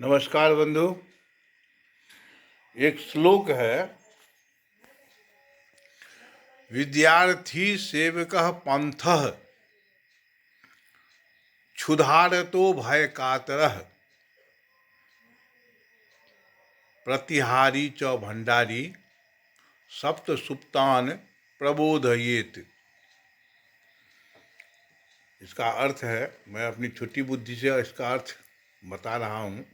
नमस्कार बंधु। एक श्लोक है, विद्यार्थी सेवकः पंथः क्षुधारतो भय कातरः प्रतिहारी च भंडारी सप्त सुप्तान प्रबोधयेत। इसका अर्थ है, मैं अपनी छोटी बुद्धि से इसका अर्थ बता रहा हूँ।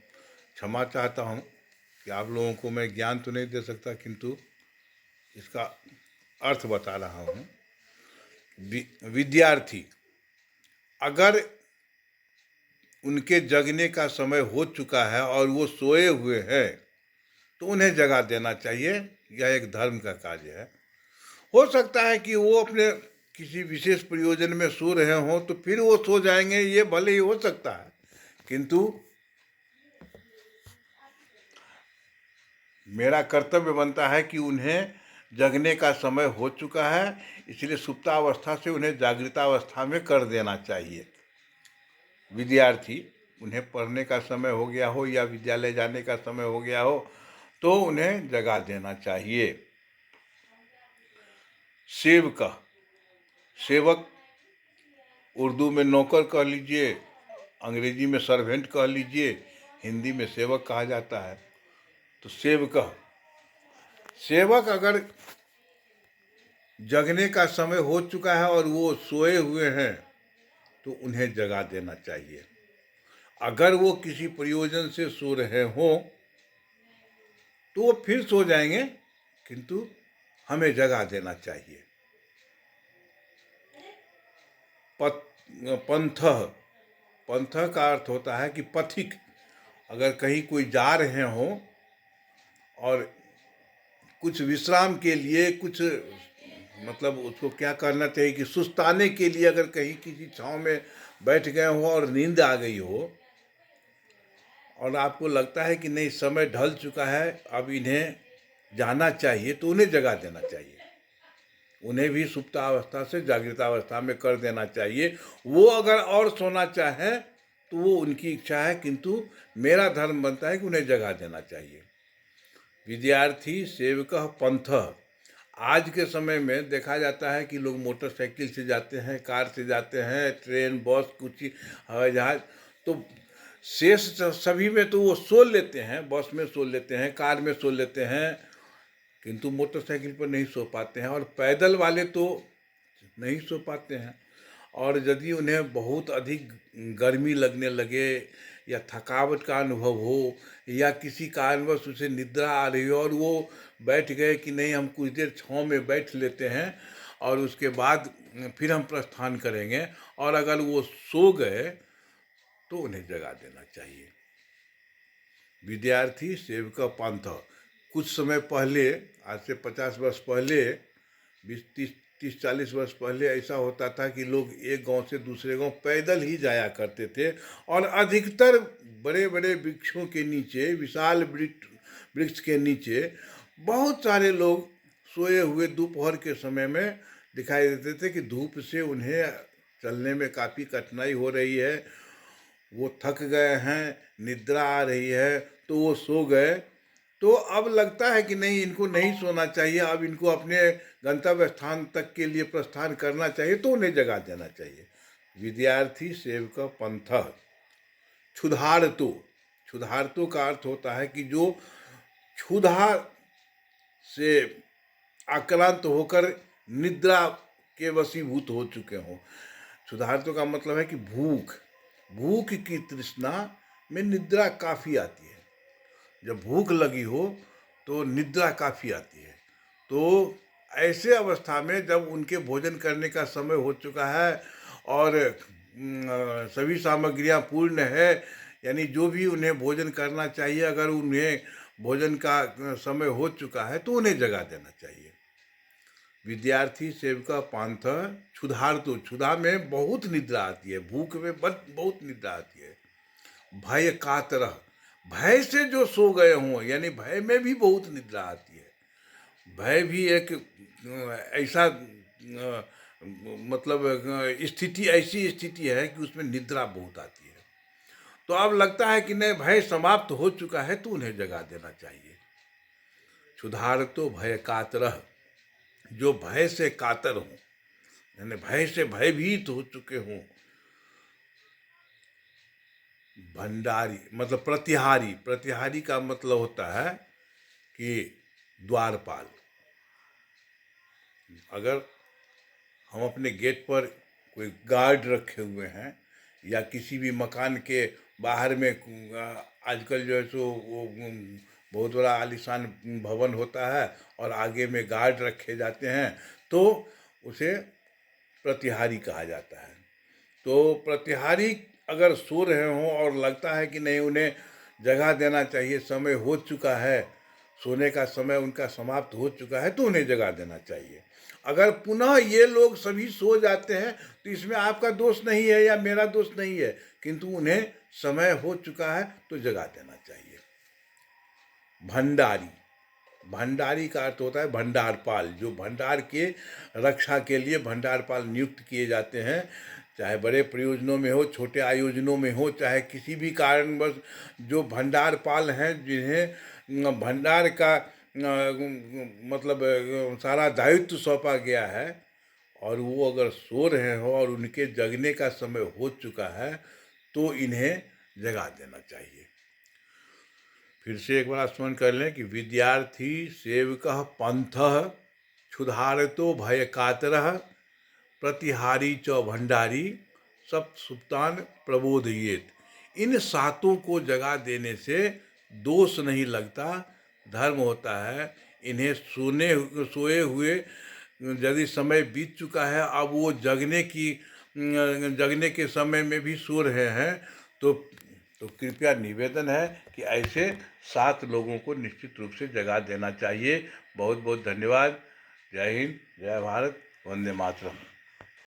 क्षमा चाहता हूँ कि आप लोगों को मैं ज्ञान तो नहीं दे सकता, किंतु इसका अर्थ बता रहा हूँ। विद्यार्थी अगर उनके जगने का समय हो चुका है और वो सोए हुए हैं तो उन्हें जगा देना चाहिए। यह एक धर्म का कार्य है। हो सकता है कि वो अपने किसी विशेष प्रयोजन में सो रहे हों तो फिर वो सो जाएंगे, ये भले ही हो सकता है, किंतु मेरा कर्तव्य बनता है कि उन्हें जगने का समय हो चुका है, इसलिए सुप्तावस्था से उन्हें जागृतावस्था में कर देना चाहिए। विद्यार्थी उन्हें पढ़ने का समय हो गया हो या विद्यालय जाने का समय हो गया हो तो उन्हें जगा देना चाहिए। सेवक, सेवक उर्दू में नौकर कह लीजिए, अंग्रेजी में सर्वेंट कह लीजिए, हिंदी में सेवक कहा जाता है। तो सेवक, सेवक अगर जगने का समय हो चुका है और वो सोए हुए हैं तो उन्हें जगा देना चाहिए। अगर वो किसी प्रयोजन से सो रहे हों तो वो फिर सो जाएंगे, किंतु हमें जगा देना चाहिए। पंथ, पंथ का अर्थ होता है कि पथिक। अगर कहीं कोई जा रहे हों और कुछ विश्राम के लिए, कुछ मतलब उसको क्या करना चाहिए कि सुस्ताने के लिए अगर कहीं किसी छांव में बैठ गए हो और नींद आ गई हो और आपको लगता है कि नहीं समय ढल चुका है, अब इन्हें जाना चाहिए, तो उन्हें जगा देना चाहिए। उन्हें भी सुप्तावस्था से जागृतावस्था में कर देना चाहिए। वो अगर और सोना चाहें तो वो उनकी इच्छा है, किंतु मेरा धर्म बनता है कि उन्हें जगा देना चाहिए। विद्यार्थी सेवक पंथ। आज के समय में देखा जाता है कि लोग मोटरसाइकिल से जाते हैं, कार से जाते हैं, ट्रेन, बस, कुछ हवाई जहाज, तो शेष सभी में तो वो सो लेते हैं। बस में सो लेते हैं, कार में सो लेते हैं, किंतु मोटरसाइकिल पर नहीं सो पाते हैं। और पैदल वाले तो नहीं सो पाते हैं। और यदि उन्हें बहुत अधिक गर्मी लगने लगे या थकावट का अनुभव हो या किसी कारणवश उसे निद्रा आ रही हो और वो बैठ गए कि नहीं हम कुछ देर छाँव में बैठ लेते हैं और उसके बाद फिर हम प्रस्थान करेंगे, और अगर वो सो गए तो उन्हें जगा देना चाहिए। विद्यार्थी सेवक पंथ। कुछ समय पहले, आज से 50 वर्ष पहले, 20-30-40 वर्ष पहले ऐसा होता था कि लोग एक गांव से दूसरे गांव पैदल ही जाया करते थे। और अधिकतर बड़े बड़े वृक्षों के नीचे, विशाल वृक्ष के नीचे बहुत सारे लोग सोए हुए दोपहर के समय में दिखाई देते थे कि धूप से उन्हें चलने में काफ़ी कठिनाई हो रही है, वो थक गए हैं, निद्रा आ रही है, तो वो सो गए। तो अब लगता है कि नहीं, इनको नहीं सोना चाहिए, अब इनको अपने गंतव्य स्थान तक के लिए प्रस्थान करना चाहिए, तो उन्हें जगा देना चाहिए। विद्यार्थी सेवक पंथ क्षुधार्तो। क्षुधार्तो का अर्थ होता है कि जो क्षुधा से आक्रांत होकर निद्रा के वशीभूत हो चुके हों। क्षुधार्तो का मतलब है कि भूख, भूख की तृष्णा में निद्रा काफ़ी आती है। जब भूख लगी हो तो निद्रा काफ़ी आती है। तो ऐसे अवस्था में जब उनके भोजन करने का समय हो चुका है और सभी सामग्रियां पूर्ण है, यानी जो भी उन्हें भोजन करना चाहिए, अगर उन्हें भोजन का समय हो चुका है तो उन्हें जगा देना चाहिए। विद्यार्थी सेवका पांथ क्षुधार्तो। क्षुधा में बहुत निद्रा आती है, भूख में बहुत निद्रा आती है। भय कातरह। भय से जो सो गए हों, यानी भय में भी बहुत निद्रा आती है। भय भी एक ऐसा मतलब स्थिति, ऐसी स्थिति है कि उसमें निद्रा बहुत आती है। तो अब लगता है कि नहीं, भय समाप्त हो चुका है तो उन्हें जगा देना चाहिए। क्षुधार तो भय कातरह, जो भय से कातर हों, यानी भय से भयभीत हो चुके हों। भंडारी मतलब प्रतिहारी, प्रतिहारी का मतलब होता है कि द्वारपाल। अगर हम अपने गेट पर कोई गार्ड रखे हुए हैं या किसी भी मकान के बाहर में आजकल जो है सो वो बहुत बड़ा आलीशान भवन होता है और आगे में गार्ड रखे जाते हैं, तो उसे प्रतिहारी कहा जाता है। तो प्रतिहारी अगर सो रहे हों और लगता है कि नहीं, उन्हें जगह देना चाहिए, समय हो चुका है, सोने का समय उनका समाप्त हो चुका है, तो उन्हें जगा देना चाहिए। अगर पुनः ये लोग सभी सो जाते हैं तो इसमें आपका दोष नहीं है या मेरा दोष नहीं है, किंतु उन्हें समय हो चुका है तो जगा देना चाहिए। भंडारी, भंडारी का अर्थ होता है भंडारपाल, जो भंडार के रक्षा के लिए भंडारपाल नियुक्त किए जाते हैं। चाहे बड़े प्रयोजनों में हो, छोटे आयोजनों में हो, चाहे किसी भी कारणवश जो भंडारपाल हैं, जिन्हें भंडार का मतलब सारा दायित्व सौंपा गया है, और वो अगर सो रहे हो और उनके जगने का समय हो चुका है तो इन्हें जगा देना चाहिए। फिर से एक बार स्मरण कर लें कि विद्यार्थी सेवकः पंथः क्षुधारतो भय कातरः प्रतिहारी च भंडारी सब सुप्तान प्रबोधयेत। इन सातों को जगा देने से दोष नहीं लगता, धर्म होता है। इन्हें सोए हुए यदि समय बीत चुका है, अब वो जगने के समय में भी सो रहे हैं, तो कृपया निवेदन है कि ऐसे 7 लोगों को निश्चित रूप से जगा देना चाहिए। बहुत बहुत धन्यवाद। जय हिंद, जय भारत, वंदे मातरम।